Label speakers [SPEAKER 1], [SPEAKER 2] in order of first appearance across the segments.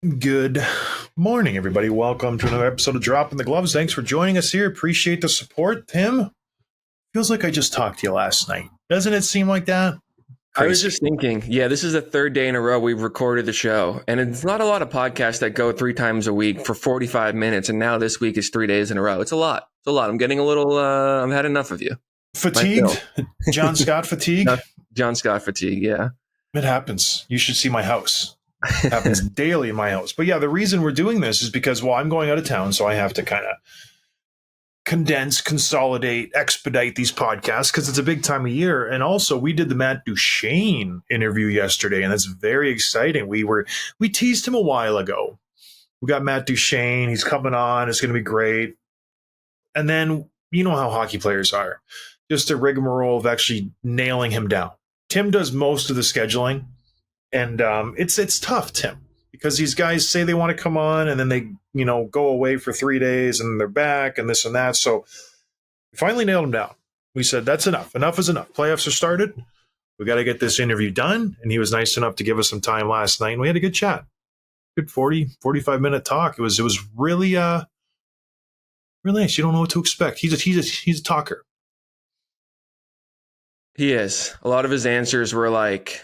[SPEAKER 1] Good morning, everybody. Welcome to another episode of Dropping the Gloves. Thanks for joining us here. Appreciate the support. Tim, feels like I just talked to you last night. Doesn't it seem like that?
[SPEAKER 2] I was just thinking, this is the third day in a row we've recorded the show. And it's not a lot of podcasts that go 3 times a week for 45 minutes. And now this week is 3 days in a row. It's a lot. It's a lot. I'm getting a little, I've had enough of you.
[SPEAKER 1] Fatigued? John Scott fatigue?
[SPEAKER 2] John Scott fatigue, yeah.
[SPEAKER 1] It happens. You should see my house. It happens daily in my house. But yeah, the reason we're doing this is because, I'm going out of town, so I have to kind of condense, consolidate, expedite these podcasts because it's a big time of year. And also, we did the Matt Duchene interview yesterday, and that's very exciting. We teased him a while ago. We got Matt Duchene. He's coming on. It's going to be great. And then, you know how hockey players are. Just a rigmarole of actually nailing him down. Tim does most of the scheduling. And it's tough, Tim, because these guys say they want to come on and then they, go away for 3 days and they're back and this and that. So we finally nailed him down. We said, that's enough. Enough is enough. Playoffs are started. We got to get this interview done. And he was nice enough to give us some time last night. And we had a good chat. Good 45-minute talk. It was really, really nice. You don't know what to expect. He's a talker.
[SPEAKER 2] He is. A lot of his answers were like,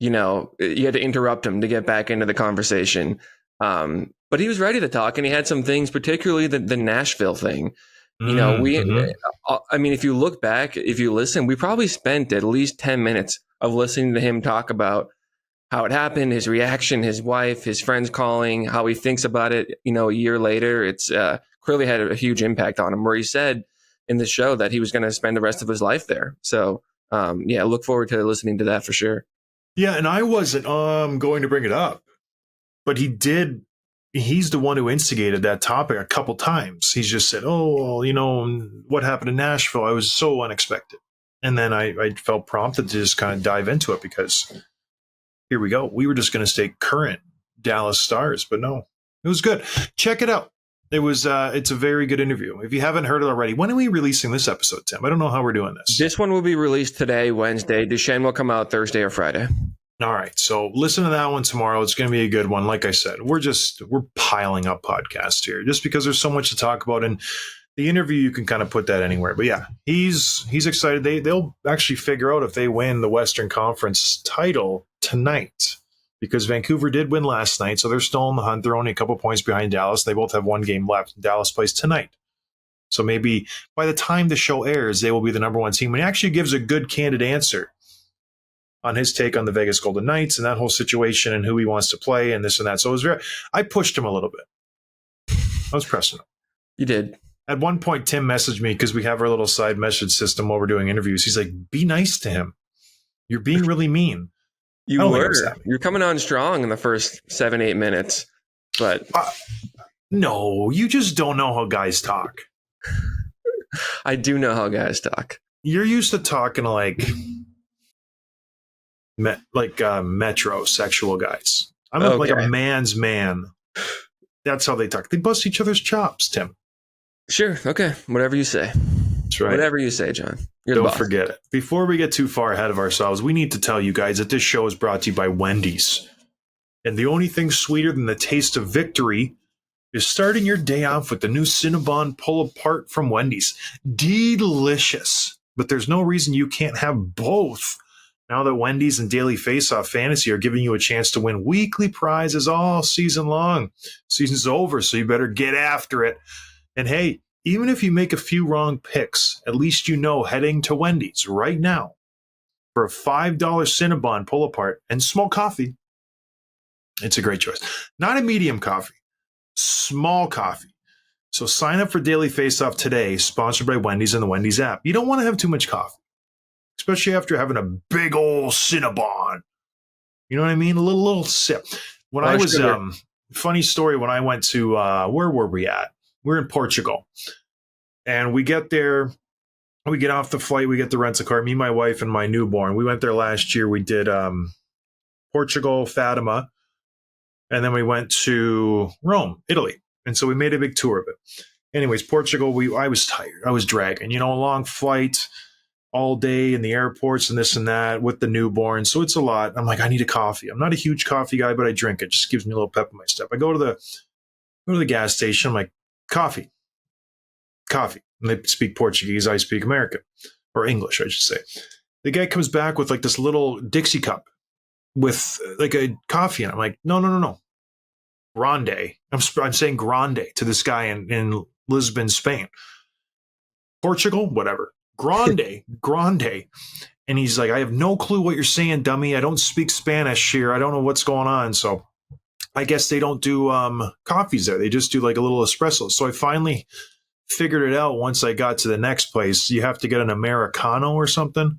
[SPEAKER 2] you had to interrupt him to get back into the conversation. But he was ready to talk, and he had some things, particularly the Nashville thing. If you look back, if you listen, we probably spent at least 10 minutes of listening to him talk about how it happened, his reaction, his wife, his friends calling, how he thinks about it, a year later. It's clearly had a huge impact on him, where he said in the show that he was going to spend the rest of his life there. So, look forward to listening to that for sure.
[SPEAKER 1] Yeah, and I wasn't going to bring it up, but he did. He's the one who instigated that topic a couple times. He's just said, what happened in Nashville? I was so unexpected. And then I felt prompted to just kind of dive into it because here we go. We were just going to stay current Dallas Stars, but no, it was good. Check it out. It's a very good interview. If you haven't heard it already, when are we releasing this episode, Tim? I don't know how we're doing this.
[SPEAKER 2] This one will be released today, Wednesday. Duchene will come out Thursday or Friday.
[SPEAKER 1] All right. So listen to that one tomorrow. It's going to be a good one. Like I said, we're piling up podcasts here just because there's so much to talk about. And the interview, you can kind of put that anywhere. But yeah, he's excited. They'll actually figure out if they win the Western Conference title tonight. Because Vancouver did win last night, so they're still in the hunt. They're only a couple points behind Dallas. They both have one game left. Dallas plays tonight. So maybe by the time the show airs, they will be the number one team. And he actually gives a good, candid answer on his take on the Vegas Golden Knights and that whole situation and who he wants to play and this and that. So I pushed him a little bit. I was pressing him.
[SPEAKER 2] You did.
[SPEAKER 1] At one point, Tim messaged me because we have our little side message system while we're doing interviews. He's like, be nice to him. You're being really mean.
[SPEAKER 2] You're coming on strong in the first 7-8 minutes, but
[SPEAKER 1] no, you just don't know how guys talk.
[SPEAKER 2] I do know how guys talk.
[SPEAKER 1] You're used to talking like metrosexual guys. I'm like a man's man. That's how they talk. They bust each other's chops, Tim.
[SPEAKER 2] Sure. Okay. Whatever you say.
[SPEAKER 1] That's right.
[SPEAKER 2] Whatever you say, John.
[SPEAKER 1] Don't forget it. Before we get too far ahead of ourselves, we need to tell you guys that this show is brought to you by Wendy's. And the only thing sweeter than the taste of victory is starting your day off with the new Cinnabon Pull-Apart from Wendy's. Delicious. But there's no reason you can't have both. Now that Wendy's and Daily Face-Off Fantasy are giving you a chance to win weekly prizes all season long. Season's over, so you better get after it. And hey, even if you make a few wrong picks, at least you know heading to Wendy's right now for a $5 Cinnabon pull-apart and small coffee, it's a great choice. Not a medium coffee, small coffee. So sign up for Daily Face-Off today, sponsored by Wendy's and the Wendy's app. You don't want to have too much coffee, especially after having a big old Cinnabon. You know what I mean? A little sip. When I was, funny story, when I went to, where were we at? We're in Portugal. And we get there, we get off the flight, we get the rental car, me, my wife, and my newborn. We went there last year. We did Portugal, Fatima, and then we went to Rome, Italy. And so we made a big tour of it. Anyways, Portugal, I was tired. I was dragging, a long flight, all day in the airports and this and that with the newborn. So it's a lot. I'm like, I need a coffee. I'm not a huge coffee guy, but I drink it. Just gives me a little pep in my step. I go to the gas station. I'm like, coffee. And they speak Portuguese. I speak American, or English, I should say. The guy comes back with like this little Dixie cup with like a coffee. And I'm like, no. Grande. I'm saying grande to this guy in Lisbon, Spain. Portugal, whatever. Grande. And he's like, I have no clue what you're saying, dummy. I don't speak Spanish here. I don't know what's going on. So I guess they don't do coffees there. They just do like a little espresso. So I finally figured it out once I got to the next place. You have to get an Americano or something.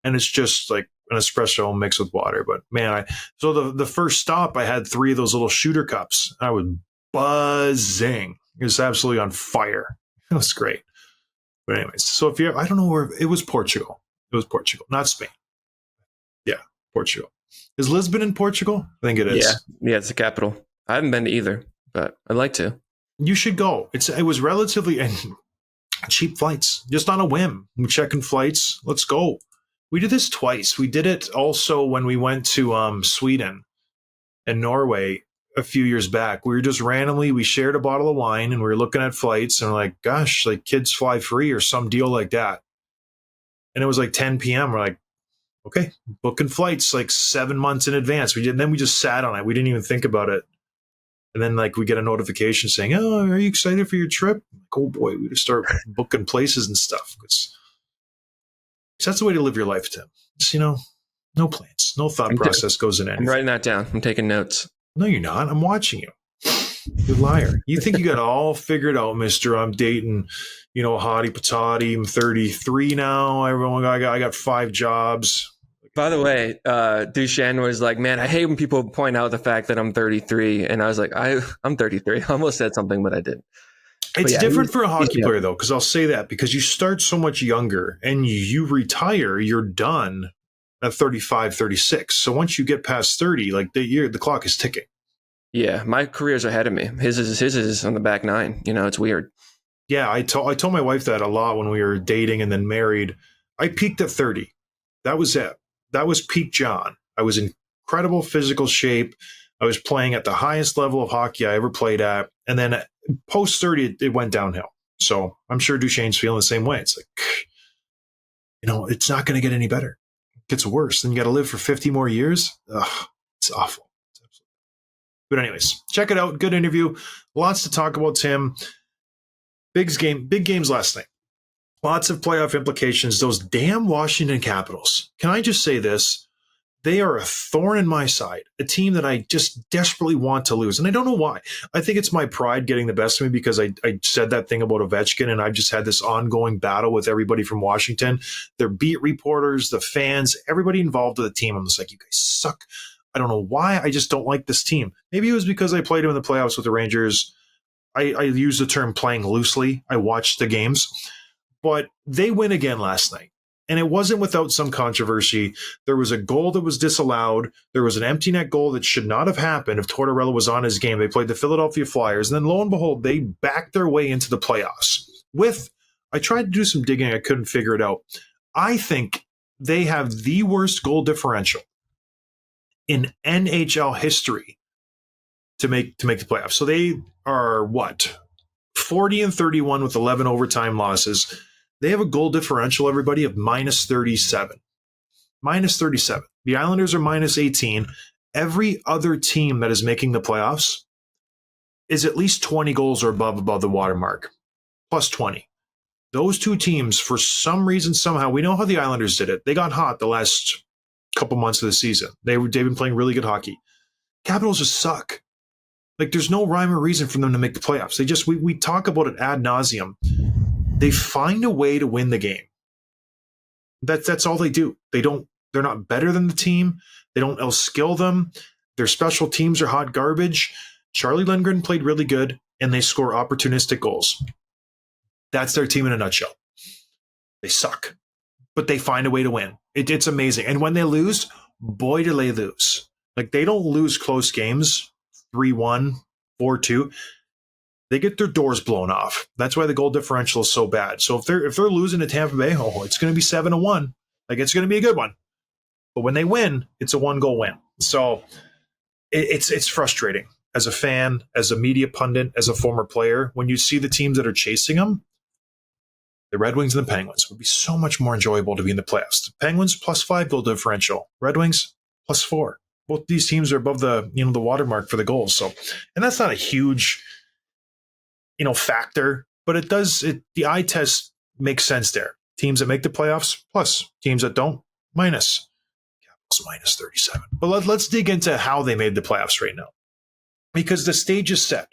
[SPEAKER 1] And it's just like an espresso mixed with water. But man, so the first stop, I had 3 of those little shooter cups. I was buzzing. It was absolutely on fire. It was great. But anyways, so I don't know where, it was Portugal. It was Portugal, not Spain. Yeah, Portugal. Is Lisbon in Portugal? I think it is.
[SPEAKER 2] Yeah, it's the capital. I haven't been to either, but I'd like to.
[SPEAKER 1] You should go. It was relatively cheap flights, just on a whim. We're checking flights. Let's go. We did this twice. We did it also when we went to Sweden and Norway a few years back. We were just we shared a bottle of wine and we were looking at flights and we're like, gosh, like kids fly free or some deal like that. And it was like 10 p.m. We're like, okay, booking flights like 7 months in advance. Then we just sat on it. We didn't even think about it. And then like we get a notification saying, oh, are you excited for your trip? Like, oh boy, we just start booking places and stuff. That's the way to live your life, Tim. Just, no plans, no thought process goes in anything.
[SPEAKER 2] I'm writing that down. I'm taking notes.
[SPEAKER 1] No, you're not. I'm watching you. You liar. You think you got it all figured out, mister. I'm dating, hottie patati. I'm 33 now. I got 5 jobs.
[SPEAKER 2] By the way, Duchene was like, man, I hate when people point out the fact that I'm 33. And I was like, I'm 33. I almost said something, but I didn't.
[SPEAKER 1] It's different for a hockey player, though, because I'll say that because you start so much younger and you retire, you're done at 35, 36. So once you get past 30, like the clock is ticking.
[SPEAKER 2] Yeah, my career's ahead of me. His is on the back 9. It's weird.
[SPEAKER 1] Yeah, I told my wife that a lot when we were dating and then married. I peaked at 30. That was it. That was peak John. I was in incredible physical shape. I was playing at the highest level of hockey I ever played at. And then post 30, it went downhill. So I'm sure Duchene's feeling the same way. It's like, it's not going to get any better. It gets worse. Then you got to live for 50 more years. Ugh, it's awful. But anyways, check it out. Good interview. Lots to talk about, Tim. Big games last night. Lots of playoff implications. Those damn Washington Capitals. Can I just say this? They are a thorn in my side, a team that I just desperately want to lose. And I don't know why. I think it's my pride getting the best of me because I said that thing about Ovechkin, and I've just had this ongoing battle with everybody from Washington, their beat reporters, the fans, everybody involved with the team. I'm just like, you guys suck. I don't know why. I just don't like this team. Maybe it was because I played them in the playoffs with the Rangers. I use the term playing loosely. I watched the games. But they win again last night. And it wasn't without some controversy. There was a goal that was disallowed. There was an empty net goal that should not have happened if Tortorella was on his game. They played the Philadelphia Flyers. And then lo and behold, they backed their way into the playoffs. I tried to do some digging. I couldn't figure it out. I think they have the worst goal differential in NHL history to make the playoffs. So they are 40-31 with 11 overtime losses. They have a goal differential, everybody, of minus 37. Minus 37. The Islanders are minus 18. Every other team that is making the playoffs is at least 20 goals or above the watermark, plus 20. Those two teams, for some reason, somehow, we know how the Islanders did it. They got hot the last couple months of the season. They've been playing really good hockey. Capitals just suck. Like, there's no rhyme or reason for them to make the playoffs. We talk about it ad nauseum. They find a way to win the game. That's all they do. They're not better than the team. They don't outskill them. Their special teams are hot garbage. Charlie Lindgren played really good, and they score opportunistic goals. That's their team in a nutshell. They suck, but they find a way to win. It's amazing. And when they lose, boy, do they lose. Like, they don't lose close games, 3-1, 4-2. they get their doors blown off. That's why the goal differential is so bad. So if they're losing to Tampa Bay, it's going to be 7-1. Like, it's going to be a good one. But when they win, it's a 1-goal win. So it's frustrating as a fan, as a media pundit, as a former player, when you see the teams that are chasing them. The Red Wings and the Penguins would be so much more enjoyable to be in the playoffs. The Penguins +5 goal differential. Red Wings +4. Both these teams are above the watermark for the goals. So, and that's not a huge factor, but the eye test makes sense there. Teams that make the playoffs plus, teams that don't minus. Capitals -37. But let's dig into how they made the playoffs right now, because the stage is set.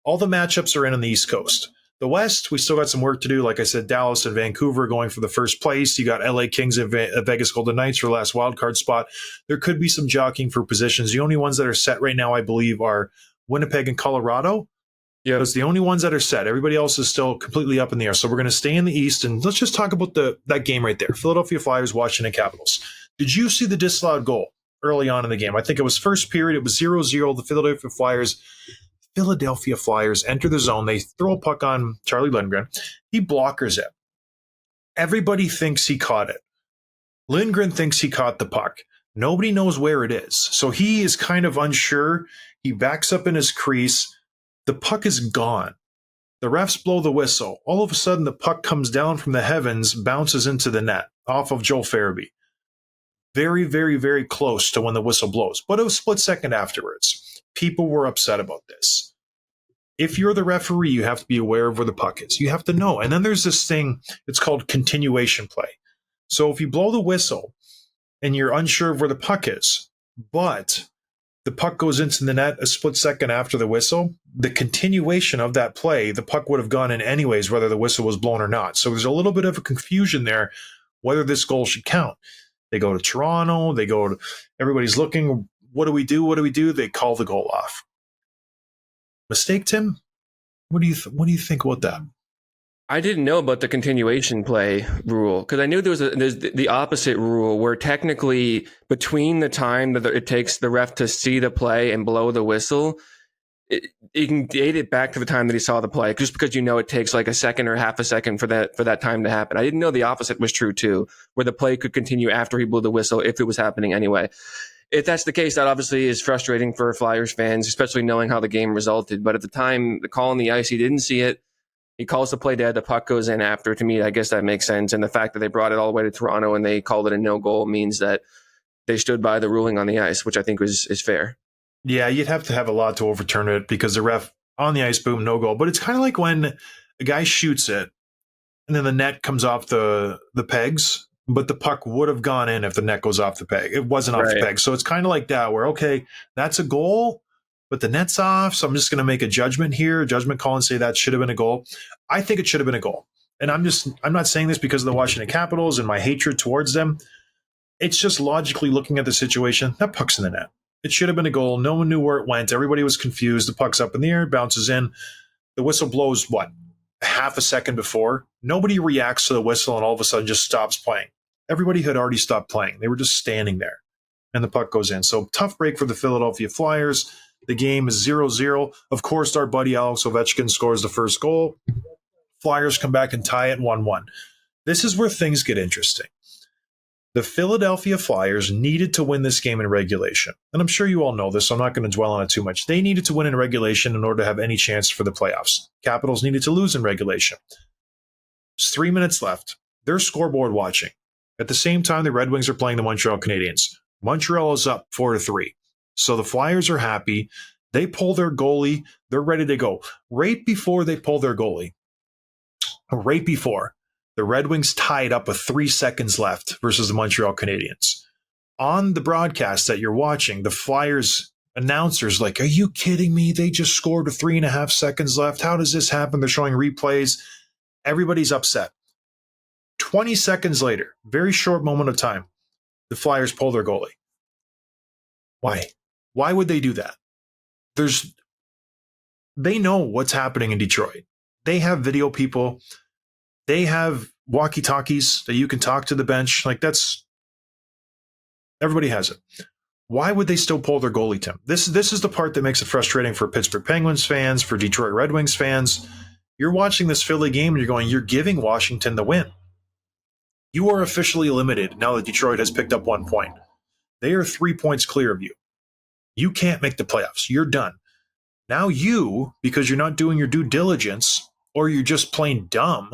[SPEAKER 1] All the matchups are in on the East Coast. The West, we still got some work to do. Like I said, Dallas and Vancouver going for the first place. You got LA Kings and Vegas Golden Knights for the last wildcard spot. There could be some jockeying for positions. The only ones that are set right now, I believe, are Winnipeg and Colorado. Yeah, those are the only ones that are set. Everybody else is still completely up in the air. So we're going to stay in the East, and let's just talk about that game right there. Philadelphia Flyers, Washington Capitals. Did you see the disallowed goal early on in the game? I think it was first period. It was 0-0. The Philadelphia Flyers enter the zone. They throw a puck on Charlie Lindgren. He blockers it. Everybody thinks he caught it. Lindgren thinks he caught the puck. Nobody knows where it is. So he is kind of unsure. He backs up in his crease. The puck is gone. The refs blow the whistle. All of a sudden, the puck comes down from the heavens, bounces into the net off of Joel Farabee. Very, very, very close to when the whistle blows. But it was a split second afterwards. People were upset about this. If you're the referee, you have to be aware of where the puck is. You have to know. And then there's this thing, it's called continuation play. So if you blow the whistle and you're unsure of where the puck is, but the puck goes into the net a split second after the whistle, the continuation of that play, the puck would have gone in anyways, whether the whistle was blown or not. So there's a little bit of a confusion there, whether this goal should count. They go to Toronto, everybody's looking, what do we do? What do we do? They call the goal off. Mistake, Tim? What do you think about that?
[SPEAKER 2] I didn't know about the continuation play rule, because I knew there's the opposite rule where technically between the time that it takes the ref to see the play and blow the whistle, you can date it back to the time that he saw the play, just because it takes like a second or half a second for that time to happen. I didn't know the opposite was true too, where the play could continue after he blew the whistle if it was happening anyway. If that's the case, that obviously is frustrating for Flyers fans, especially knowing how the game resulted. But at the time, the call on the ice, he didn't see it. He calls the play dead. The puck goes in after. To me, I guess that makes sense. And the fact that they brought it all the way to Toronto and they called it a no goal means that they stood by the ruling on the ice, which I think is fair.
[SPEAKER 1] Yeah, you'd have to have a lot to overturn it because the ref on the ice, boom, no goal. But it's kind of like when a guy shoots it and then the net comes off the pegs, but the puck would have gone in if the net goes off the peg. It wasn't off the peg. So it's kind of like that where, okay, that's a goal, but the net's off. So I'm just going to make a judgment call and say that should have been a goal. I think it should have been a goal. And I'm not saying this because of the Washington Capitals and my hatred towards them. It's just logically looking at the situation. That puck's in the net. It should have been a goal. No one knew where it went. Everybody was confused. The puck's up in the air, it bounces in. The whistle blows, half a second before? Nobody reacts to the whistle and all of a sudden just stops playing. Everybody had already stopped playing. They were just standing there. And the puck goes in. So tough break for the Philadelphia Flyers. The game is 0-0. Of course, our buddy Alex Ovechkin scores the first goal. Flyers come back and tie it 1-1. This is where things get interesting. The Philadelphia Flyers needed to win this game in regulation. And I'm sure you all know this, so I'm not going to dwell on it too much. They needed to win in regulation in order to have any chance for the playoffs. Capitals needed to lose in regulation. There's 3 minutes left. They're scoreboard watching. At the same time, the Red Wings are playing the Montreal Canadiens. Montreal is up 4-3. So the Flyers are happy. They pull their goalie. They're ready to go. Right before they pull their goalie, the Red Wings tied up with 3 seconds left versus the Montreal Canadiens. On the broadcast that you're watching, the Flyers announcers like, are you kidding me? They just scored with 3.5 seconds left. How does this happen? They're showing replays. Everybody's upset. 20 seconds later, very short moment of time, the Flyers pull their goalie. Why? Why would they do that? They know what's happening in Detroit. They have video people. They have walkie-talkies that you can talk to the bench. Everybody has it. Why would they still pull their goalie, Tim? This is the part that makes it frustrating for Pittsburgh Penguins fans, for Detroit Red Wings fans. You're watching this Philly game and you're going, you're giving Washington the win. You are officially limited now that Detroit has picked up 1 point. They are 3 points clear of you. You can't make the playoffs. You're done. Now you, because you're not doing your due diligence, or you're just plain dumb,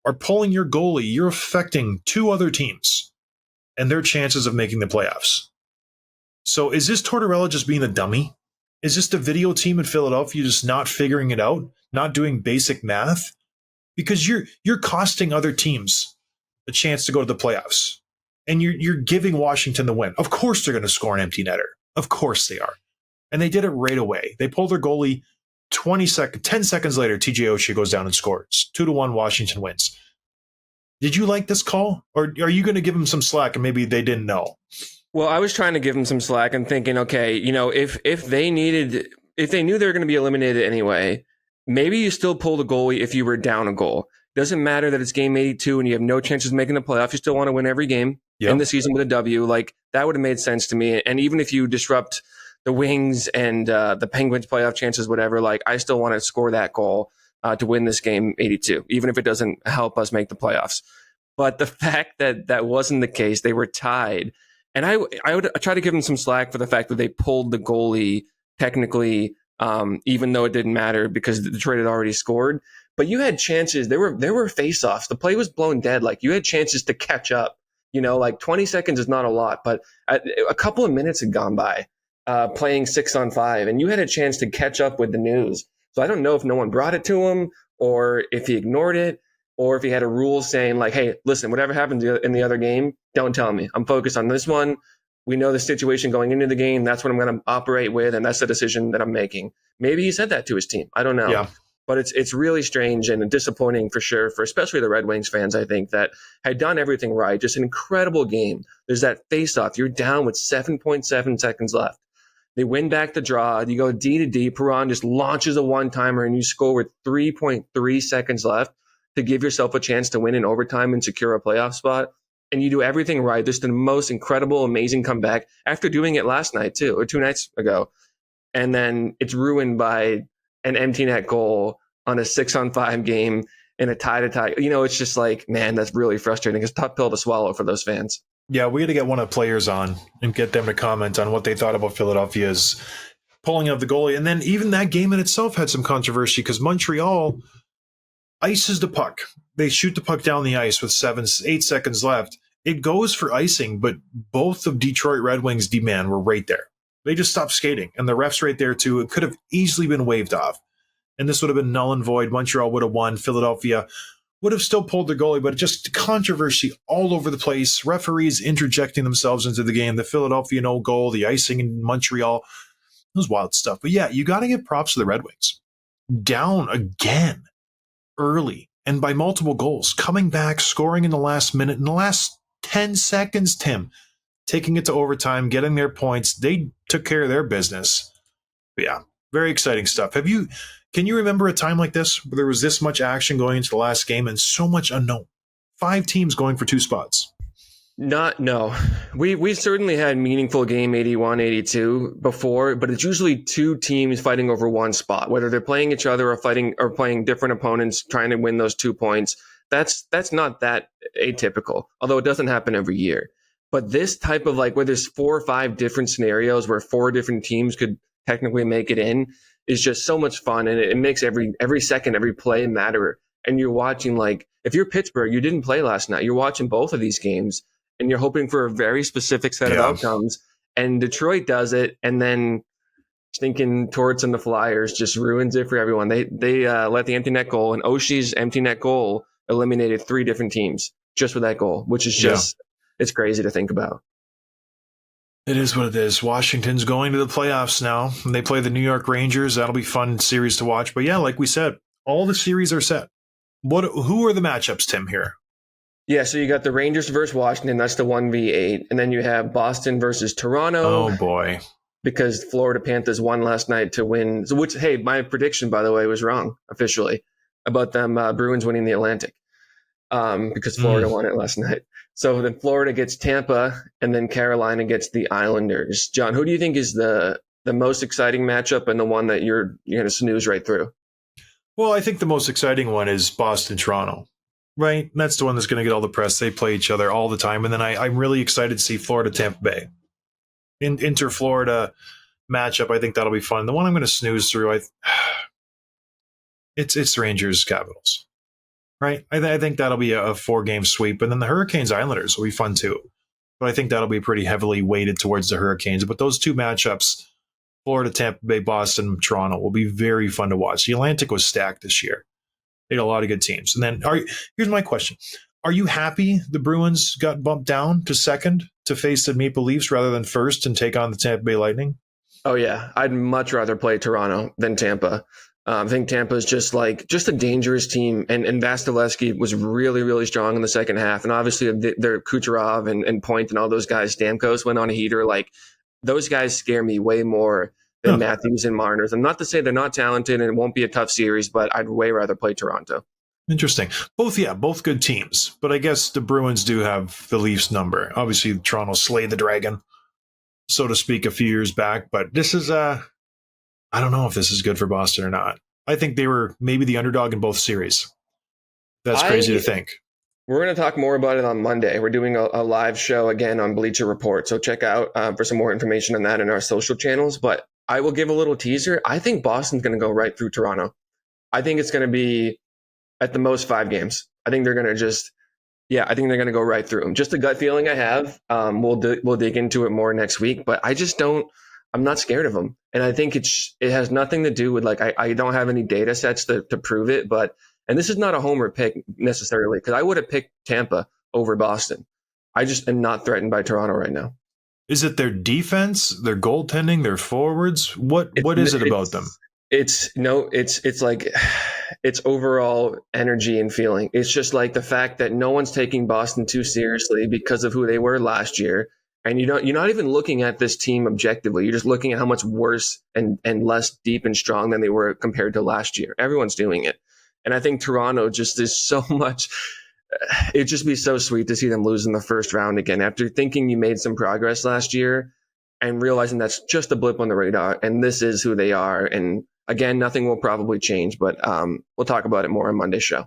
[SPEAKER 1] are pulling your goalie. You're affecting 2 other teams and their chances of making the playoffs. So is this Tortorella just being a dummy? Is this the video team in Philadelphia just not figuring it out, not doing basic math? Because you're costing other teams a chance to go to the playoffs. And you're giving Washington the win. Of course they're going to score an empty netter. Of course they are. And they did it right away. They pulled their goalie 10 seconds later, TJ Oshie goes down and scores. 2-1, Washington wins. Did you like this call? Or are you going to give them some slack and maybe they didn't know?
[SPEAKER 2] Well, I was trying to give them some slack and thinking, okay, if they knew they were going to be eliminated anyway, maybe you still pull the goalie if you were down a goal. Doesn't matter that it's game 82 and you have no chances of making the playoffs. You still want to win every game in the season with a W. Like, that would have made sense to me. And even if you disrupt the Wings and the Penguins playoff chances, whatever, like, I still want to score that goal to win this game 82, even if it doesn't help us make the playoffs. But the fact that that wasn't the case, they were tied. And I would try to give them some slack for the fact that they pulled the goalie technically, even though it didn't matter because Detroit had already scored. But you had chances. There were face-offs. The play was blown dead. Like, you had chances to catch up. Like 20 seconds is not a lot, but a couple of minutes had gone by playing 6-on-5, and you had a chance to catch up with the news. So I don't know if no one brought it to him or if he ignored it or if he had a rule saying, like, hey, listen, whatever happens in the other game, don't tell me. I'm focused on this one. We know the situation going into the game. That's what I'm going to operate with, and that's the decision that I'm making. Maybe he said that to his team. I don't know.
[SPEAKER 1] Yeah.
[SPEAKER 2] But it's really strange and disappointing for sure, for especially the Red Wings fans, I think, that had done everything right. Just an incredible game. There's that face-off. You're down with 7.7 seconds left. They win back the draw. You go D to D. Perron just launches a one-timer, and you score with 3.3 seconds left to give yourself a chance to win in overtime and secure a playoff spot. And you do everything right. This is the most incredible, amazing comeback after doing it last night, too, or 2 nights ago. And then it's ruined by an empty net goal on a 6-on-5 game in a tie-to-tie. It's just like, man, that's really frustrating. It's a tough pill to swallow for those fans.
[SPEAKER 1] Yeah, we got to get one of the players on and get them to comment on what they thought about Philadelphia's pulling of the goalie. And then even that game in itself had some controversy because Montreal ices the puck. They shoot the puck down the ice with 8 seconds left. It goes for icing, but both of Detroit Red Wings D-man were right there. They just stopped skating, and the ref's right there too. It could have easily been waved off, and this would have been null and void. Montreal would have won. Philadelphia would have still pulled their goalie, but just controversy all over the place. Referees interjecting themselves into the game. The Philadelphia no goal, the icing in Montreal. It was wild stuff. But yeah, you got to give props to the Red Wings. Down again early and by multiple goals, coming back, scoring in the last minute, in the last 10 seconds, Tim, taking it to overtime, getting their points. They took care of their business. But yeah, very exciting stuff. Can you remember a time like this where there was this much action going into the last game and so much unknown? 5 teams going for 2 spots.
[SPEAKER 2] No. We certainly had meaningful game 81, 82 before, but it's usually 2 teams fighting over 1 spot, whether they're playing each other or playing different opponents trying to win those 2 points. That's not that atypical, although it doesn't happen every year. But this type of, like, where there's 4 or 5 different scenarios where 4 different teams could technically make it in is just so much fun. And it makes every second, every play matter. And you're watching, like, if you're Pittsburgh, you didn't play last night. You're watching both of these games and you're hoping for a very specific set of outcomes. And Detroit does it. And then stinking Torts and the Flyers just ruins it for everyone. They let the empty net goal, and Oshie's empty net goal eliminated 3 different teams just with that goal, which is just, it's crazy to think about.
[SPEAKER 1] It is what it is. Washington's going to the playoffs now, and they play the New York Rangers. That'll be a fun series to watch. But yeah, like we said, all the series are set. Who are the matchups, Tim, here?
[SPEAKER 2] Yeah, so you got the Rangers versus Washington. That's the 1v8. And then you have Boston versus Toronto.
[SPEAKER 1] Oh, boy.
[SPEAKER 2] Because Florida Panthers won last night to win. So which, hey, my prediction, by the way, was wrong officially about them Bruins winning the Atlantic because Florida won it last night. So then Florida gets Tampa, and then Carolina gets the Islanders. John, who do you think is the most exciting matchup and the one that you're going to snooze right through?
[SPEAKER 1] Well, I think the most exciting one is Boston-Toronto, right? That's the one that's going to get all the press. They play each other all the time. And then I'm really excited to see Florida-Tampa Bay. Inter-Florida matchup, I think that'll be fun. The one I'm going to snooze through, it's Rangers-Capitals, right? I think that'll be a 4-game sweep. And then the Hurricanes-Islanders will be fun too. But I think that'll be pretty heavily weighted towards the Hurricanes. But those two matchups, Florida, Tampa Bay, Boston, Toronto, will be very fun to watch. The Atlantic was stacked this year. They had a lot of good teams. And then here's my question. Are you happy the Bruins got bumped down to second to face the Maple Leafs rather than first and take on the Tampa Bay Lightning?
[SPEAKER 2] Oh, yeah. I'd much rather play Toronto than Tampa. I think Tampa is just a dangerous team. And Vasilevsky was really, really strong in the second half. And obviously, their Kucherov and Point and all those guys, Stamkos went on a heater. Those guys scare me way more than Matthews and Marner. And not to say they're not talented and it won't be a tough series, but I'd way rather play Toronto.
[SPEAKER 1] Interesting. Both good teams. But I guess the Bruins do have the Leafs number. Obviously, Toronto slayed the dragon, so to speak, a few years back. But this is, I don't know if this is good for Boston or not. I think they were maybe the underdog in both series. That's crazy to think.
[SPEAKER 2] We're going to talk more about it on Monday. We're doing a live show again on Bleacher Report. So check out for some more information on that in our social channels. But I will give a little teaser. I think Boston's going to go right through Toronto. I think it's going to be at the most 5 games. I think they're going to I think they're going to go right through them. Just a gut feeling I have. We'll dig into it more next week, but I'm not scared of them. And I think it has nothing to do with I don't have any data sets to prove it, and this is not a homer pick necessarily, because I would have picked Tampa over Boston. I just am not threatened by Toronto right now.
[SPEAKER 1] Is it their defense, their goaltending, their forwards? What is it about them?
[SPEAKER 2] It's overall energy and feeling. It's just like the fact that no one's taking Boston too seriously because of who they were last year. And you're not even looking at this team objectively. You're just looking at how much worse and less deep and strong than they were compared to last year. Everyone's doing it. And I think Toronto just is so much. It'd just be so sweet to see them lose in the first round again after thinking you made some progress last year and realizing that's just a blip on the radar. And this is who they are. And again, nothing will probably change, but we'll talk about it more on Monday's show.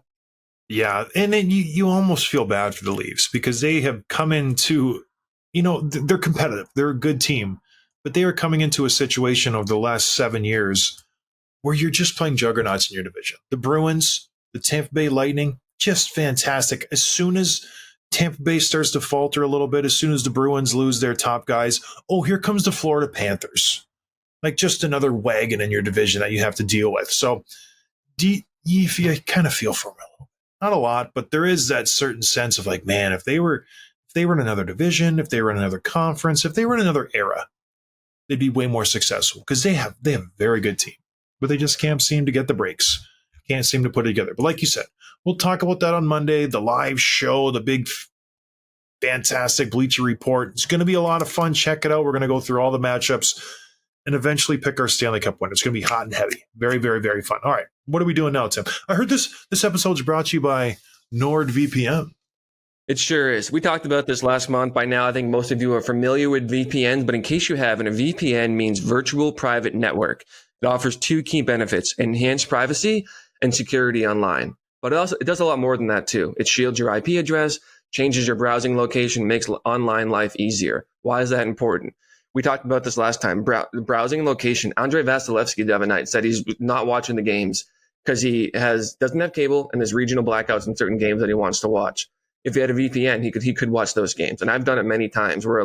[SPEAKER 1] Yeah. And then you almost feel bad for the Leafs because they have come into, they're competitive. They're a good team, but they are coming into a situation over the last 7 years where you're just playing juggernauts in your division. The Bruins, the Tampa Bay Lightning, just fantastic. As soon as Tampa Bay starts to falter a little bit, as soon as the Bruins lose their top guys, here comes the Florida Panthers. Just another wagon in your division that you have to deal with. So you kind of feel for them a little bit. Not a lot, but there is that certain sense of man, if they were in another division, if they were in another conference, if they were in another era, they'd be way more successful because they have a very good team. But they just can't seem to get the breaks. Can't seem to put it together. But like you said, we'll talk about that on Monday, the live show, the big, fantastic Bleacher Report. It's going to be a lot of fun. Check it out. We're going to go through all the matchups and eventually pick our Stanley Cup winner. It's going to be hot and heavy. Very, very, very fun. All right. What are we doing now, Tim? I heard this episode is brought to you by NordVPN.
[SPEAKER 2] It sure is. We talked about this last month. By now, I think most of you are familiar with VPNs, but in case you haven't, a VPN means virtual private network. It offers 2 key benefits: enhanced privacy and security online. But it does a lot more than that too. It shields your IP address, changes your browsing location, makes online life easier. Why is that important? We talked about this last time. Browsing location. Andrei Vasilevsky the other night said he's not watching the games because he doesn't have cable and there's regional blackouts in certain games that he wants to watch. If he had a VPN, he could watch those games. And I've done it many times where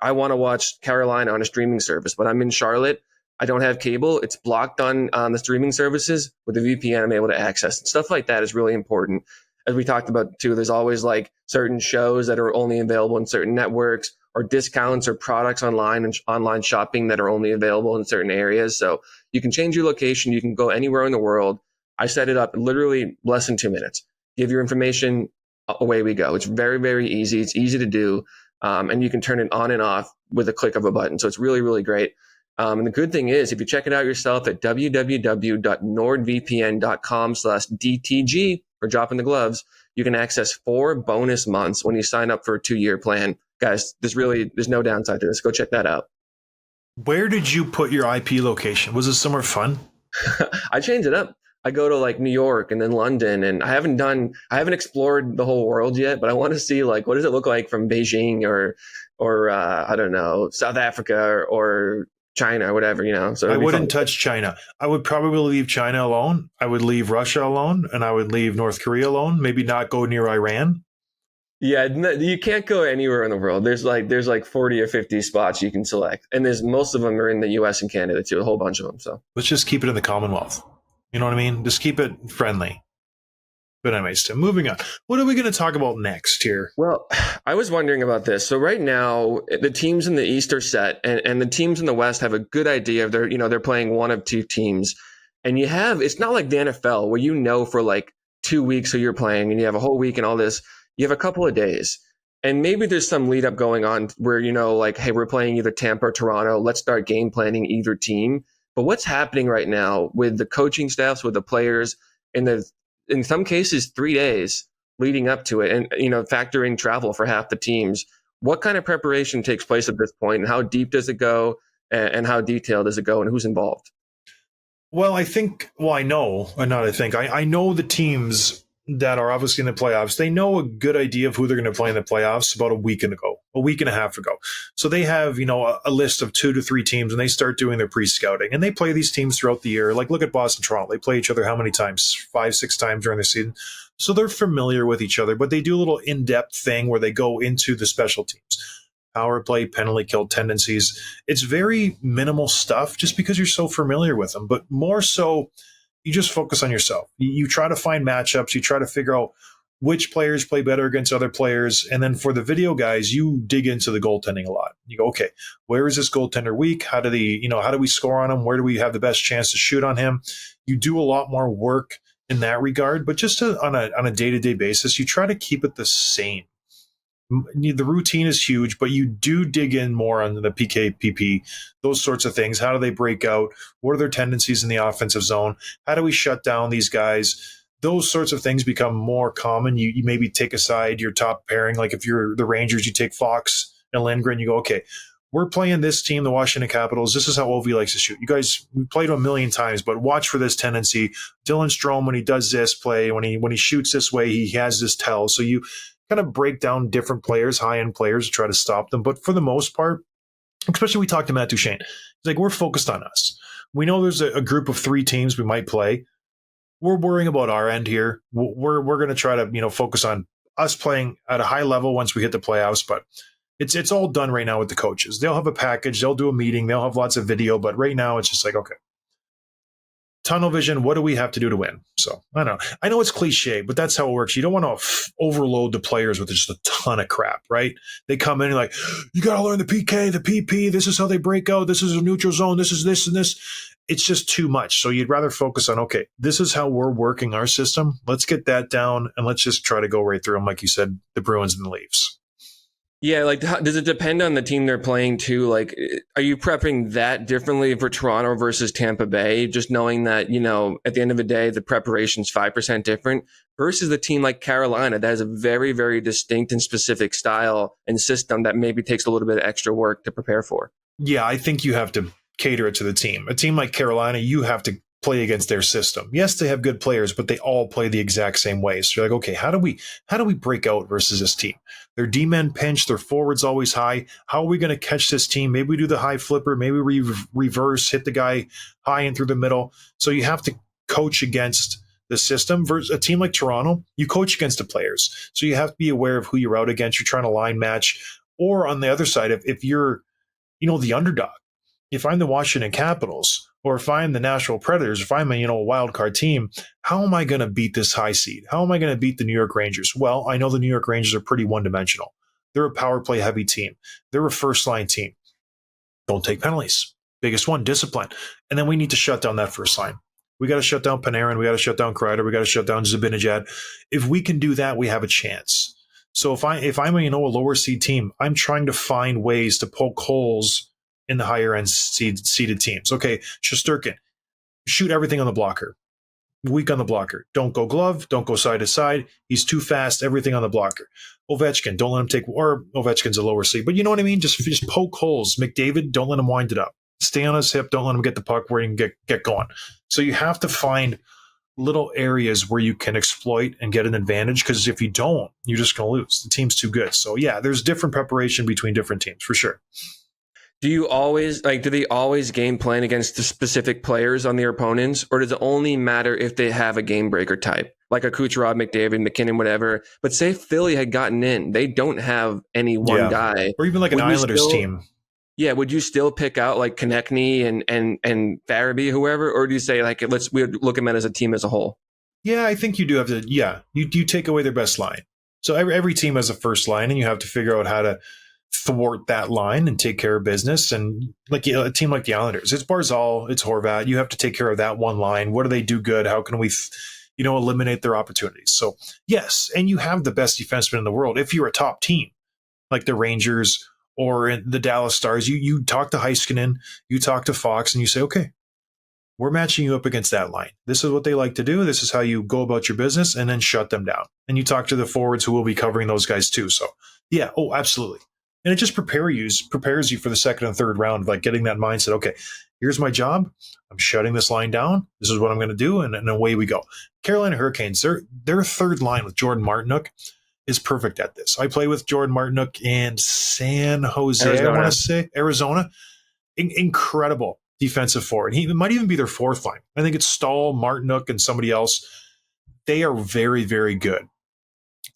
[SPEAKER 2] I want to watch Carolina on a streaming service, but I'm in Charlotte. I don't have cable. It's blocked on the streaming services. With the VPN, I'm able to access it. Stuff like that is really important. As we talked about too, there's always certain shows that are only available in certain networks, or discounts or products online and online shopping that are only available in certain areas. So you can change your location. You can go anywhere in the world. I set it up literally less than 2 minutes. Give your information, away we go. It's very, very easy. It's easy to do. And you can turn it on and off with a click of a button. So it's really, really great. And the good thing is, if you check it out yourself at www.nordvpn.com/DTG, or dropping the gloves, you can access 4 bonus months when you sign up for a 2-year plan. Guys, there's no downside to this. Go check that out.
[SPEAKER 1] Where did you put your IP location? Was it somewhere fun?
[SPEAKER 2] I changed it up. I go to like New York and then London, and I haven't explored the whole world yet, but I want to see like what does it look like from Beijing or I don't know, South Africa or China or whatever, you know. So
[SPEAKER 1] I wouldn't touch China. I would probably leave China alone. I would leave Russia alone, and I would leave North Korea alone. Maybe not go near Iran.
[SPEAKER 2] Yeah, you can't go anywhere in the world. There's like 40 or 50 spots you can select, and most of them are in the U.S. and Canada too, a whole bunch of them. So
[SPEAKER 1] let's just keep it in the Commonwealth. You know what I mean? Just keep it friendly. But anyways, Tim, moving on. What are we going to talk about next here?
[SPEAKER 2] Well, I was wondering about this. So right now, the teams in the East are set, and the teams in the West have a good idea of they're playing one of 2 teams, and it's not like the NFL where for like 2 weeks who you're playing, and you have a whole week and all this. You have a couple of days, and maybe there's some lead up going on where like, hey, we're playing either Tampa or Toronto. Let's start game planning either team. But what's happening right now with the coaching staffs, with the players, and in some cases 3 days leading up to it, and factor in travel for half the teams. What kind of preparation takes place at this point, and how deep does it go, and how detailed does it go, and who's involved?
[SPEAKER 1] Well, I know the teams that are obviously in the playoffs. They know a good idea of who they're going to play in the playoffs about a week and a half ago. So they have, a list of 2 to 3 teams, and they start doing their pre-scouting, and they play these teams throughout the year. Like, look at Boston, Toronto. They play each other how many times? 5, 6 times during the season. So they're familiar with each other, but they do a little in-depth thing where they go into the special teams. Power play, penalty kill tendencies. It's very minimal stuff just because you're so familiar with them, but more so you just focus on yourself. You try to find matchups. You try to figure out which players play better against other players. And then for the video guys, you dig into the goaltending a lot. You go, okay, where is this goaltender weak? How do we score on him? Where do we have the best chance to shoot on him? You do a lot more work in that regard, but just on a day-to-day basis, you try to keep it the same. The routine is huge, but you do dig in more on the PK, PP, those sorts of things. How do they break out? What are their tendencies in the offensive zone? How do we shut down these guys? Those sorts of things become more common. You maybe take aside your top pairing. Like if you're the Rangers, you take Fox and Lindgren. You go, okay, we're playing this team, the Washington Capitals. This is how Ovi likes to shoot. You guys, we played him a million times, but watch for this tendency. Dylan Strome, when he does this play, when he shoots this way, he has this tell. So you kind of break down different players, high-end players, try to stop them. But for the most part, especially we talked to Matt Duchene, he's like, we're focused on us. We know there's a group of 3 teams we might play. We're worrying about our end here. We're going to try to focus on us playing at a high level once we hit the playoffs. But it's all done right now with the coaches. They'll have a package. They'll do a meeting. They'll have lots of video. But right now it's just like, okay, tunnel vision, what do we have to do to win? So I don't know. I know it's cliche, but that's how it works. You don't want to overload the players with just a ton of crap, right? They come in and like, you got to learn the PK, the PP. This is how they break out. This is a neutral zone. This is this and this. It's just too much. So you'd rather focus on, okay, this is how we're working our system. Let's get that down, and let's just try to go right through them, like you said, the Bruins and the Leafs.
[SPEAKER 2] Yeah, like does it depend on the team they're playing too? Like, are you prepping that differently for Toronto versus Tampa Bay? Just knowing that, at the end of the day, the preparation's 5% different versus the team like Carolina that has a very, very distinct and specific style and system that maybe takes a little bit of extra work to prepare for.
[SPEAKER 1] Yeah, I think you have to cater it to the team. A team like Carolina, you have to play against their system. Yes, they have good players, but they all play the exact same way. So you're like, okay, how do we break out versus this team? Their D-men pinch, their forwards always high. How are we going to catch this team? Maybe we do the high flipper, maybe we reverse, hit the guy high and through the middle. So you have to coach against the system. Versus a team like Toronto, you coach against the players. So you have to be aware of who you're out against. You're trying to line match. Or on the other side, if you're, the underdog, if I'm the Washington Capitals, or if I'm the Nashville Predators, if I'm a wild card team, how am I going to beat this high seed? How am I going to beat the New York Rangers? Well, I know the New York Rangers are pretty one-dimensional. They're a power play heavy team. They're a first-line team. Don't take penalties. Biggest one, discipline. And then we need to shut down that first line. We got to shut down Panarin. We got to shut down Kreider. We got to shut down Zibanejad. If we can do that, we have a chance. So if I'm a lower seed team, I'm trying to find ways to poke holes in the higher end seeded teams. Okay, Shesterkin, shoot everything on the blocker. weak on the blocker. Don't go glove. Don't go side to side. He's too fast. Everything on the blocker. Ovechkin, don't let him take, or Ovechkin's a lower C, but you know what I mean? Just poke holes. McDavid, don't let him wind it up. Stay on his hip. Don't let him get the puck where he can get going. So you have to find little areas where you can exploit and get an advantage, because if you don't, you're just going to lose. The team's too good. So yeah, there's different preparation between different teams for sure.
[SPEAKER 2] Do you always do they always game plan against the specific players on their opponents, or does it only matter if they have a game breaker type, like a Kucherov, McDavid, McKinnon, whatever? But say Philly had gotten in, they don't have any one guy,
[SPEAKER 1] or even like an Islanders team.
[SPEAKER 2] Yeah, would you still pick out like Konechny and Farabee, whoever, or do you say like we look at them as a team as a whole?
[SPEAKER 1] Yeah, I think you do have to. Yeah, you take away their best line. So every team has a first line, and you have to figure out how to thwart that line and take care of business. And like a team like the Islanders, it's Barzal, it's Horvat. You have to take care of that one line. What do they do good? How can we, eliminate their opportunities? So yes, and you have the best defenseman in the world. If you're a top team like the Rangers or the Dallas Stars, you talk to Heiskanen, you talk to Fox, and you say, okay, we're matching you up against that line. This is what they like to do. This is how you go about your business, and then shut them down. And you talk to the forwards who will be covering those guys too. So yeah, absolutely. And it just prepares you for the second and third round, like getting that mindset. Okay, here's my job. I'm shutting this line down. This is what I'm going to do, and away we go. Carolina Hurricanes, their third line with Jordan Martinook is perfect at this. I play with Jordan Martinook in San Jose, Arizona. I want to say Arizona. Incredible defensive forward. He might even be their fourth line. I think it's Stahl, Martinook, and somebody else. They are very, very good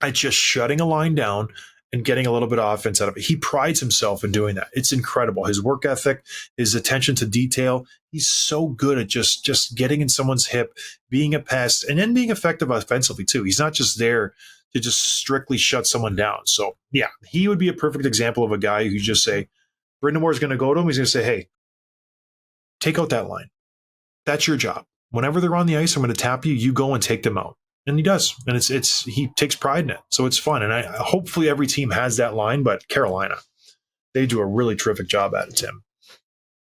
[SPEAKER 1] at just shutting a line down and getting a little bit of offense out of it. He prides himself in doing that. It's incredible. His work ethic, his attention to detail. He's so good at just getting in someone's hip, being a pest, and then being effective offensively too. He's not just there to just strictly shut someone down. So yeah, he would be a perfect example of a guy who just say, Brendan Moore's going to go to him. He's going to say, hey, take out that line. That's your job. Whenever they're on the ice, I'm going to tap you. You go and take them out. And he does, and he takes pride in it, so it's fun. And hopefully every team has that line, but Carolina, they do a really terrific job at it, Tim.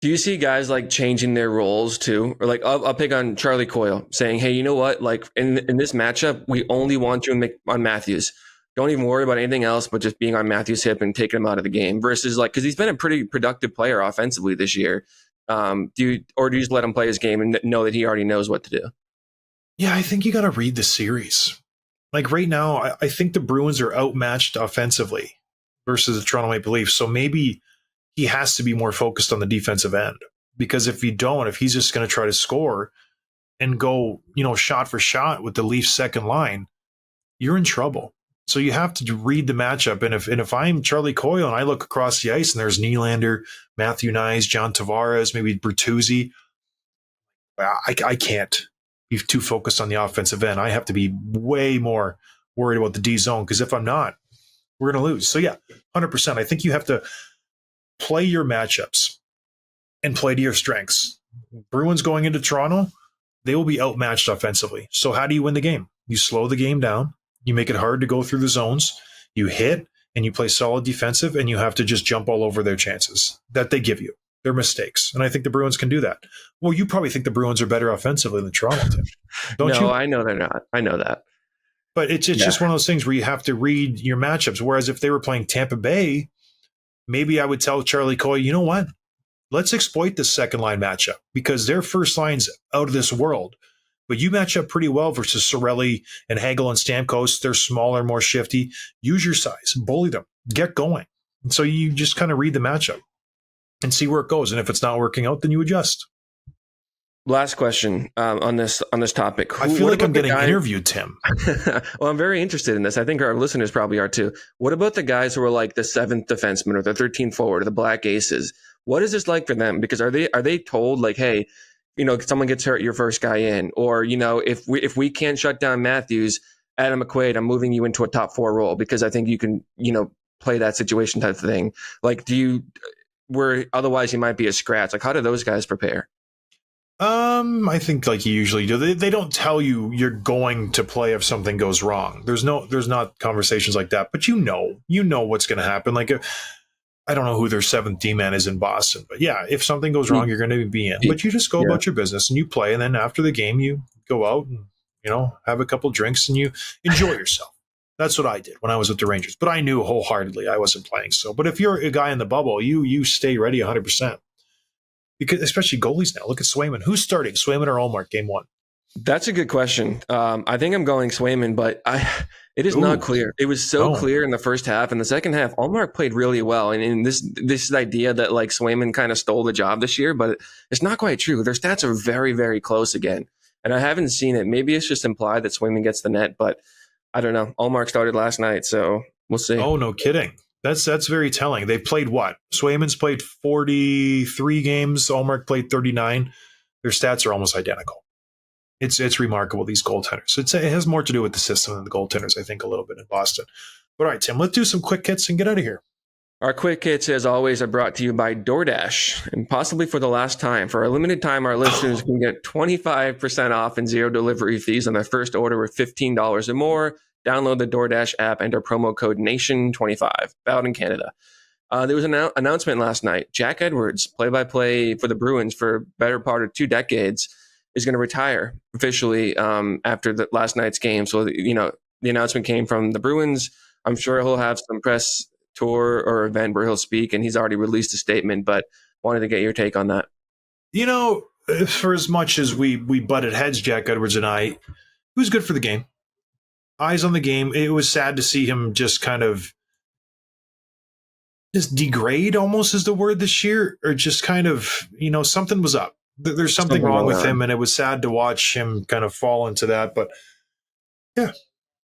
[SPEAKER 2] Do you see guys like changing their roles too, or like I'll pick on Charlie Coyle saying, "Hey, you know what? Like in this matchup, we only want you on Matthews. Don't even worry about anything else, but just being on Matthews' hip and taking him out of the game." Versus like because he's been a pretty productive player offensively this year. Do you just let him play his game and know that he already knows what to do?
[SPEAKER 1] Yeah, I think you got to read the series. Like right now, I think the Bruins are outmatched offensively versus the Toronto Maple Leafs. So maybe he has to be more focused on the defensive end, because if he's just going to try to score and go, shot for shot with the Leafs second line, you're in trouble. So you have to read the matchup. And if I'm Charlie Coyle and I look across the ice and there's Nylander, Matthew Nyes, John Tavares, maybe Bertuzzi, I can't be too focused on the offensive end. I have to be way more worried about the D zone, because if I'm not, we're going to lose. So yeah, 100%. I think you have to play your matchups and play to your strengths. Bruins going into Toronto, they will be outmatched offensively. So how do you win the game? You slow the game down. You make it hard to go through the zones. You hit and you play solid defensive, and you have to just jump all over their chances that they give you. Their mistakes. And I think the Bruins can do that. Well, you probably think the Bruins are better offensively than Toronto, Tim. Don't you?
[SPEAKER 2] No, I know they're not. I know that.
[SPEAKER 1] But it's just one of those things where you have to read your matchups. Whereas if they were playing Tampa Bay, maybe I would tell Charlie Coyle, you know what? Let's exploit this second line matchup, because their first line's out of this world. But you match up pretty well versus Sorelli and Hagel and Stamkos. They're smaller, more shifty. Use your size. Bully them. Get going. And so you just kind of read the matchup and see where it goes. And if it's not working out, then you adjust.
[SPEAKER 2] Last question on this topic.
[SPEAKER 1] I feel like I'm getting interviewed, Tim.
[SPEAKER 2] Well, I'm very interested in this. I think our listeners probably are too. What about the guys who are like the seventh defenseman or the 13th forward or the Black Aces? What is this like for them? Because are they told like, hey, someone gets hurt, your first guy in, or if we can't shut down Matthews, Adam McQuaid, I'm moving you into a top 4 role because I think you can play that situation type of thing. Like, where otherwise you might be a scratch. Like, how do those guys prepare?
[SPEAKER 1] I think like you usually do. They don't tell you you're going to play if something goes wrong. There's not conversations like that, but you know what's going to happen. Like, I don't know who their 7th D-man is in Boston, but yeah, if something goes wrong, you're going to be in. But you just go about your business and you play, and then after the game, you go out and have a couple drinks and you enjoy yourself. That's what I did when I was with the Rangers. But I knew wholeheartedly I wasn't playing. So, but if you're a guy in the bubble, you stay ready 100%. Because especially goalies now. Look at Swayman. Who's starting, Swayman or Ullmark, game one?
[SPEAKER 2] That's a good question. I think I'm going Swayman, but it is not clear. It was so clear in the first half. In the second half, Ullmark played really well. And in this idea that like Swayman kind of stole the job this year, but it's not quite true. Their stats are very, very close again. And I haven't seen it. Maybe it's just implied that Swayman gets the net, but I don't know. Ullmark started last night, so we'll see.
[SPEAKER 1] Oh, no kidding. That's very telling. They've played what? Swayman's played 43 games. Ullmark played 39. Their stats are almost identical. It's remarkable, these goaltenders. It has more to do with the system than the goaltenders, I think, a little bit in Boston. But all right, Tim, let's do some quick hits and get out of here.
[SPEAKER 2] Our quick hits, as always, are brought to you by DoorDash, and possibly for the last time. For a limited time, our listeners can get 25% off and zero delivery fees on their first order of $15 or more. Download the DoorDash app, enter promo code NATION25, valid in Canada. There was an announcement last night. Jack Edwards, play-by-play for the Bruins for better part of 2 decades, is going to retire officially after the last night's game. So, the announcement came from the Bruins. I'm sure he'll have some press tour or event where he'll speak, and he's already released a statement, but wanted to get your take on that.
[SPEAKER 1] For as much as we butted heads, Jack Edwards and I, it was good for the game. Eyes on the game. It was sad to see him just kind of degrade, almost is the word this year, or just kind of, something was up. There's something wrong with him, and it was sad to watch him kind of fall into that. But yeah,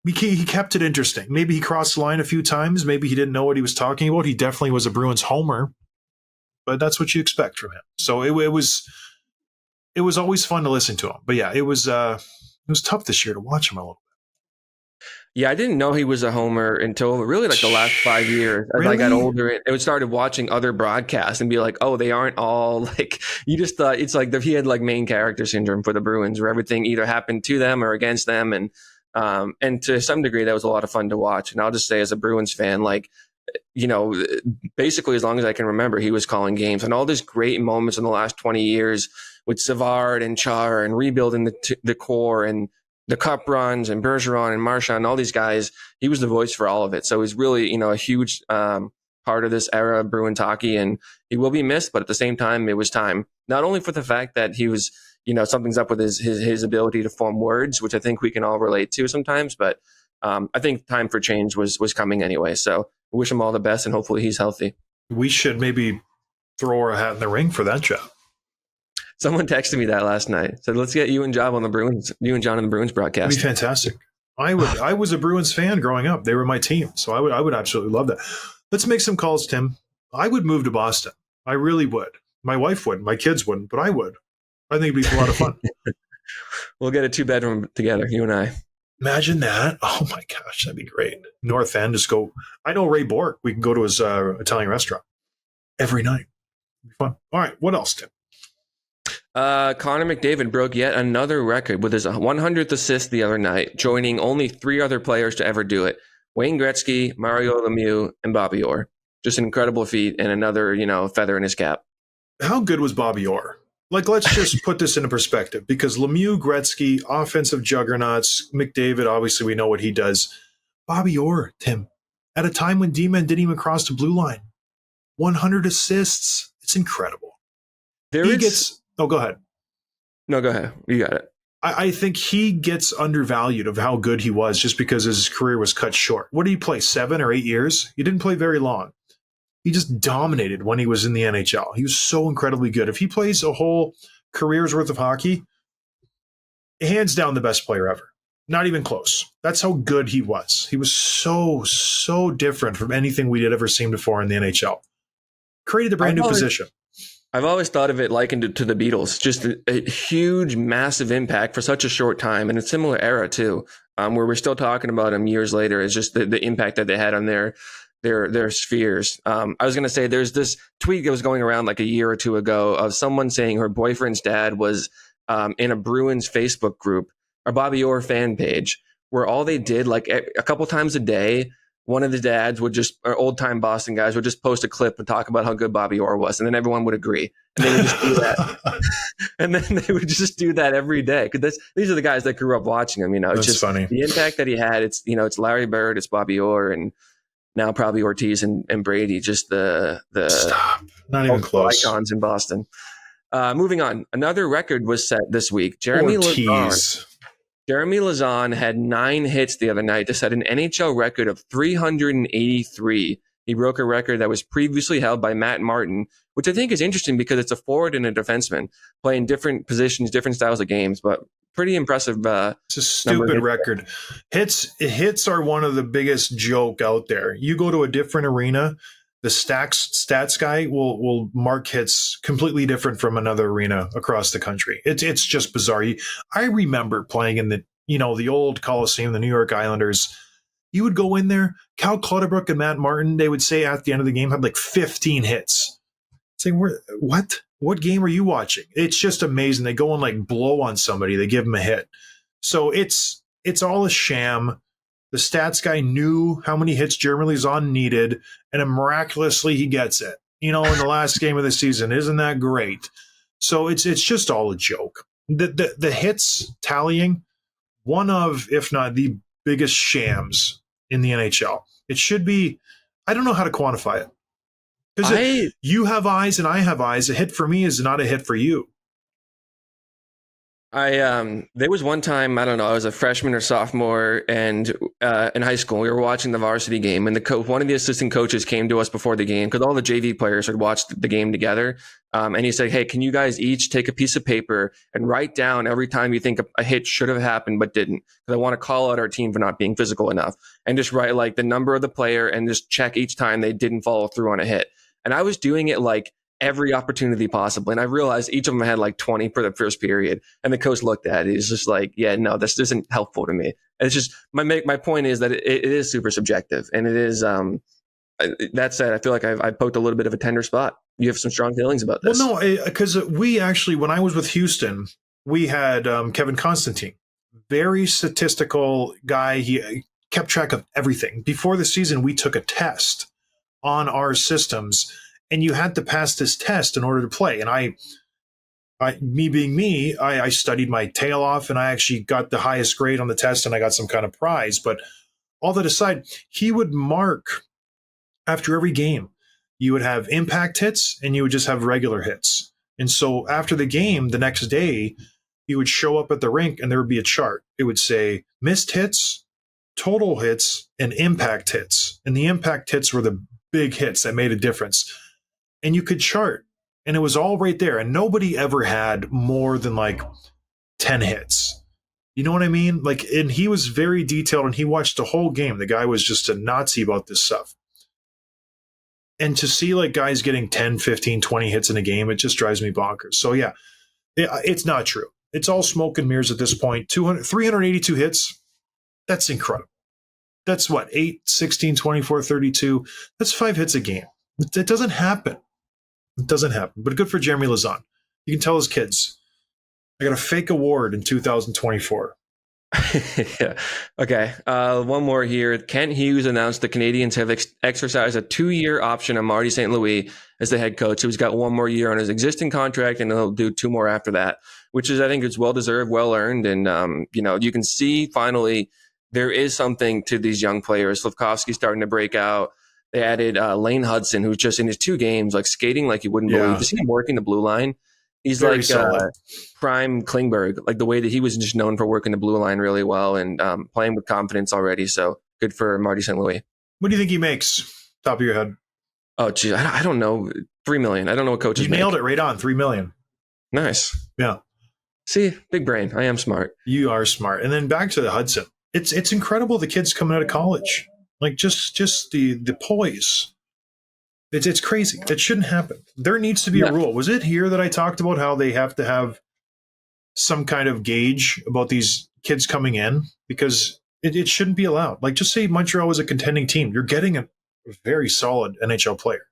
[SPEAKER 1] he kept it interesting. Maybe he crossed the line a few times. Maybe he didn't know what he was talking about. He definitely was a Bruins homer, but that's what you expect from him. So it was always fun to listen to him. But yeah, it was tough this year to watch him a little bit.
[SPEAKER 2] Yeah, I didn't know he was a homer until really like the last 5 years. As I got older, I started watching other broadcasts and be like, oh, they aren't all like, you just thought it's like he had like main character syndrome for the Bruins, where everything either happened to them or against them. And to some degree, that was a lot of fun to watch. And I'll just say, as a Bruins fan, basically as long as I can remember, he was calling games, and all these great moments in the last 20 years with Savard and Char and rebuilding the core and the cup runs and Bergeron and Marchand and all these guys. He was the voice for all of it. So he's really, a huge part of this era of Bruins hockey, and he will be missed. But at the same time, it was time, not only for the fact that he was, something's up with his ability to form words, which I think we can all relate to sometimes, but I think time for change was coming anyway. So I wish him all the best, and hopefully he's healthy. We
[SPEAKER 1] should maybe throw our hat in the ring for that job.
[SPEAKER 2] Someone texted me that last night. Said, let's get you and John on the Bruins broadcast.
[SPEAKER 1] That'd be fantastic. I was a Bruins fan growing up. They were my team. So I would absolutely love that. Let's make some calls, Tim. I would move to Boston. I really would. My wife wouldn't. My kids wouldn't, but I would. I think it'd be a lot of fun.
[SPEAKER 2] We'll get a 2-bedroom together, you and I.
[SPEAKER 1] Imagine that. Oh my gosh, that'd be great. North End, just go. I know Ray Bork. We can go to his Italian restaurant every night. It'd be fun. All right. What else, Tim?
[SPEAKER 2] Connor McDavid broke yet another record with his 100th assist the other night, joining only 3 other players to ever do it: Wayne Gretzky, Mario Lemieux, and Bobby Orr. Just an incredible feat and another, feather in his cap.
[SPEAKER 1] How good was Bobby Orr? Let's just put this into perspective, because Lemieux, Gretzky, offensive juggernauts, McDavid, obviously we know what he does. Bobby Orr, Tim, at a time when D-men didn't even cross the blue line. 100 assists. It's incredible. Oh, go ahead.
[SPEAKER 2] No, go ahead. You got it.
[SPEAKER 1] I think he gets undervalued of how good he was just because his career was cut short. What did he play, 7 or 8 years? He didn't play very long. He just dominated when he was in the NHL. He was so incredibly good. If he plays a whole career's worth of hockey, hands down the best player ever. Not even close. That's how good he was. He was so different from anything we had ever seen before in the NHL. Created a brand new position.
[SPEAKER 2] I've always thought of it likened to the Beatles, just a huge, massive impact for such a short time, in a similar era too, where we're still talking about them years later. Is just the impact that they had on their spheres. I was going to say, there's this tweet that was going around like a year or two ago of someone saying her boyfriend's dad was in a Bruins Facebook group, or Bobby Orr fan page, where all they did like a couple times a day one of the dads would just, or old time Boston guys would just post a clip and talk about how good Bobby Orr was, and then everyone would agree, and they would just do that, and then they would just do that every day because these are the guys that grew up watching him. It's
[SPEAKER 1] That's
[SPEAKER 2] just
[SPEAKER 1] funny.
[SPEAKER 2] The impact that he had. It's it's Larry Bird, it's Bobby Orr, and now probably Ortiz and Brady. Just the
[SPEAKER 1] Stop. Not even close.
[SPEAKER 2] Icons in Boston. Moving on, another record was set this week. Jeremy Lauzon had 9 hits the other night to set an NHL record of 383. He broke a record that was previously held by Matt Martin, which I think is interesting because it's a forward and a defenseman playing different positions, different styles of games, but pretty impressive.
[SPEAKER 1] It's a stupid record. Hits are one of the biggest joke out there. You go to a different arena, the stats guy will mark hits completely different from another arena across the country. It's just bizarre. I remember playing in the old Coliseum, the New York Islanders. You would go in there, Cal Clutterbuck and Matt Martin, they would say at the end of the game had like 15 hits. Saying, what game are you watching? It's just amazing. They go and like blow on somebody, they give them a hit. So it's all a sham. The stats guy knew how many hits Jeremy Lauzon needed, and miraculously he gets it. In the last game of the season, isn't that great? So it's just all a joke. The hits tallying, one of, if not the biggest shams in the NHL. It should be. I don't know how to quantify it because you have eyes and I have eyes. A hit for me is not a hit for you.
[SPEAKER 2] There was one time, I don't know, I was a freshman or sophomore and in high school, we were watching the varsity game, and one of the assistant coaches came to us before the game because all the JV players had watched the game together. And he said, hey, can you guys each take a piece of paper and write down every time you think a hit should have happened but didn't? Because I want to call out our team for not being physical enough, and just write like the number of the player and just check each time they didn't follow through on a hit. And I was doing it like every opportunity possible. And I realized each of them had like 20 for the first period. And the coach looked at it. He's just like, yeah, no, this isn't helpful to me. And it's just, my point is that it is super subjective. And it is, that said, I feel like I poked a little bit of a tender spot. You have some strong feelings about this.
[SPEAKER 1] Well, no, because we actually, when I was with Houston, we had Kevin Constantine, very statistical guy. He kept track of everything. Before the season, we took a test on our systems, and you had to pass this test in order to play. And I me being me, I studied my tail off, and I actually got the highest grade on the test, and I got some kind of prize. But all that aside, he would mark after every game. You would have impact hits, and you would just have regular hits. And so after the game, the next day, he would show up at the rink, and there would be a chart. It would say missed hits, total hits, and impact hits. And the impact hits were the big hits that made a difference. And you could chart, and it was all right there. And nobody ever had more than like 10 hits. You know what I mean? Like, and he was very detailed, and he watched the whole game. The guy was just a Nazi about this stuff. And to see like guys getting 10, 15, 20 hits in a game, it just drives me bonkers. So yeah, it's not true. It's all smoke and mirrors at this point. 382 hits. That's incredible. That's what, 8, 16, 24, 32. That's 5 hits a game. It doesn't happen. It doesn't happen. But good for Jeremy Lauzon. You can tell his kids, I got a fake award in 2024.
[SPEAKER 2] Yeah. Okay. One more here. Kent Hughes announced the Canadians have exercised a 2-year option on Marty St. Louis as the head coach. So he's got 1 more year on his existing contract, and he'll do 2 more after that, which is, I think, it's well deserved, well earned, and you can see finally there is something to these young players. Slafkovsky's starting to break out. They added Lane Hutson, who's just in his 2 games, like skating like you wouldn't believe. You see him working the blue line. He's very like prime Klingberg, like the way that he was just known for working the blue line really well and playing with confidence already. So good for Marty St. Louis.
[SPEAKER 1] What do you think he makes? Top of your head.
[SPEAKER 2] Oh, geez, I don't know. $3 million. I don't know what coaches make.
[SPEAKER 1] You nailed it right on. $3 million.
[SPEAKER 2] Nice.
[SPEAKER 1] Yeah.
[SPEAKER 2] See, big brain. I am smart.
[SPEAKER 1] You are smart. And then back to the Hutson. It's incredible. The kids coming out of college, like just the poise. It's crazy. It shouldn't happen. There needs to be a rule. Was it here that I talked about how they have to have some kind of gauge about these kids coming in? Because it shouldn't be allowed. Like, just say Montreal was a contending team. You're getting a very solid NHL player.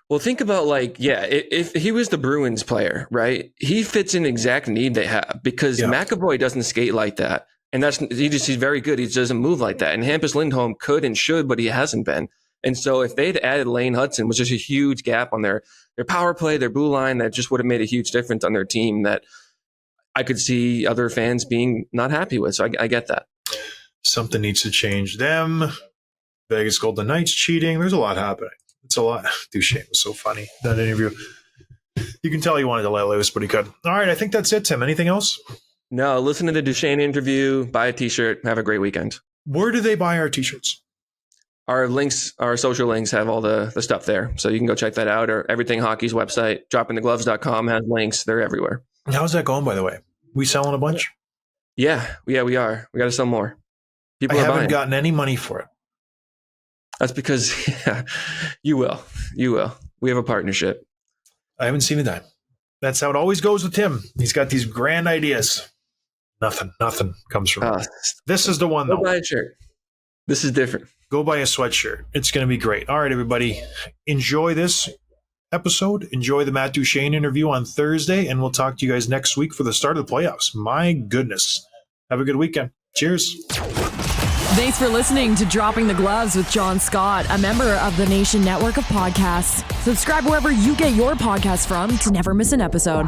[SPEAKER 2] Well, think about if he was the Bruins player, right? He fits in exact need they have because McAvoy doesn't skate like that. And he's very good. He just doesn't move like that. And Hampus Lindholm could and should, but he hasn't been. And so if they'd added Lane Hutson, which is a huge gap on their power play, their blue line, that just would have made a huge difference on their team that I could see other fans being not happy with. So I get that.
[SPEAKER 1] Something needs to change. Them, Vegas Golden Knights cheating. There's a lot happening. It's a lot. Duchene was so funny, that interview. You can tell he wanted to let loose, but he couldn't. All right, I think that's it, Tim. Anything else?
[SPEAKER 2] No, listen to the Duchene interview, buy a t-shirt, have a great weekend.
[SPEAKER 1] Where do they buy our t-shirts?
[SPEAKER 2] Our links, our social links have all the stuff there. So you can go check that out, or Everything Hockey's website, droppingthegloves.com has links. They're everywhere.
[SPEAKER 1] How's that going, by the way? We selling a bunch?
[SPEAKER 2] Yeah, we are. We got to sell more. People
[SPEAKER 1] I
[SPEAKER 2] are
[SPEAKER 1] haven't
[SPEAKER 2] buying.
[SPEAKER 1] gotten any money for it.
[SPEAKER 2] That's because you will. We have a partnership.
[SPEAKER 1] I haven't seen a dime. That's how it always goes with Tim. He's got these grand ideas. Nothing comes from it. This is the one, though.
[SPEAKER 2] Go buy a shirt. This is different.
[SPEAKER 1] Go buy a sweatshirt. It's going to be great. All right, everybody. Enjoy this episode. Enjoy the Matt Duchene interview on Thursday, and we'll talk to you guys next week for the start of the playoffs. My goodness. Have a good weekend. Cheers.
[SPEAKER 3] Thanks for listening to Dropping the Gloves with John Scott, a member of the Nation Network of Podcasts. Subscribe wherever you get your podcasts from to never miss an episode.